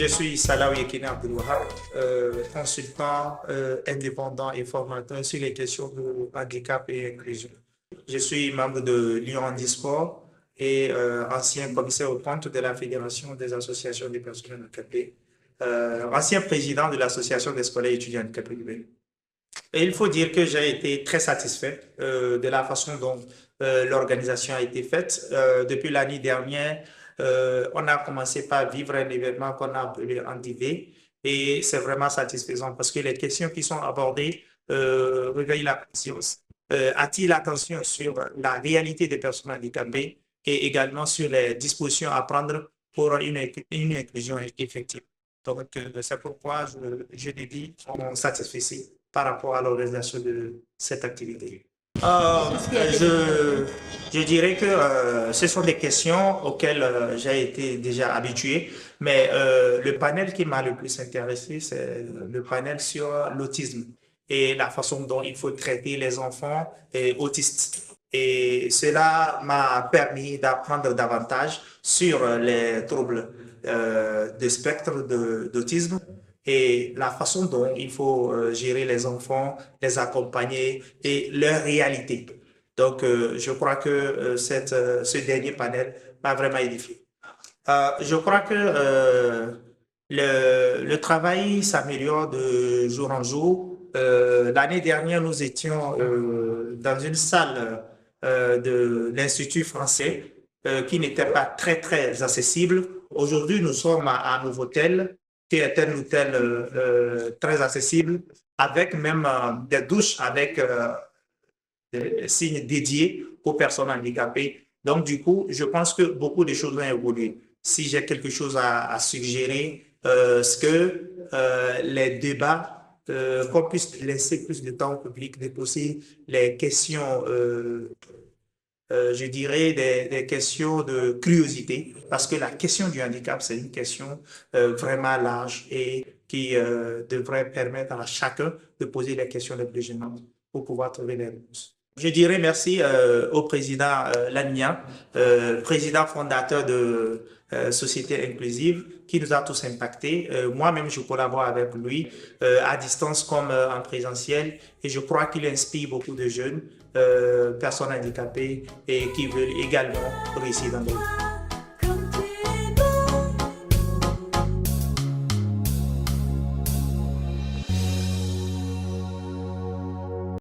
Je suis Salah Yekine Abdelwahab, consultant indépendant et formateur sur les questions de handicap et inclusion. Je suis membre de Lyon Handisport et ancien commissaire au compte de la Fédération des associations des personnes handicapées, ancien président de l'Association des scolaires étudiants handicapés du Bénin. Et il faut dire que j'ai été très satisfait de la façon dont l'organisation a été faite. Depuis l'année dernière, on a commencé par vivre un événement qu'on a appelé Andivé et c'est vraiment satisfaisant parce que les questions qui sont abordées réveillent la conscience, attirent l'attention sur la réalité des personnes handicapées et également sur les dispositions à prendre pour une inclusion effective. Donc, c'est pourquoi je dis qu'on satisfait par rapport à l'organisation de cette activité. Je dirais que ce sont des questions auxquelles j'ai été déjà habitué, mais le panel qui m'a le plus intéressé, c'est le panel sur l'autisme et la façon dont il faut traiter les enfants autistes. Et cela m'a permis d'apprendre davantage sur les troubles de spectre d'autisme et la façon dont il faut gérer les enfants, les accompagner et leur réalité. Donc, je crois que ce dernier panel m'a vraiment édifié. Je crois que le travail s'améliore de jour en jour. L'année dernière, nous étions dans une salle de l'Institut français qui n'était pas très, très accessible. Aujourd'hui, nous sommes à un hôtel qui est un hôtel très accessible, avec même des douches avec des signes dédiés aux personnes handicapées. Donc, du coup, je pense que beaucoup de choses vont évoluer. Si j'ai quelque chose à suggérer, c'est que les débats, qu'on puisse laisser plus de temps au public de poser les questions je dirais, des questions de curiosité, parce que la question du handicap, c'est une question vraiment large et qui devrait permettre à chacun de poser les questions les plus gênantes pour pouvoir trouver les réponses. Je dirais merci au président Lagnan, président fondateur de Société Inclusive, qui nous a tous impactés. Moi-même, je collabore avec lui à distance comme en présentiel et je crois qu'il inspire beaucoup de jeunes personnes handicapées et qui veulent également réussir dans le monde.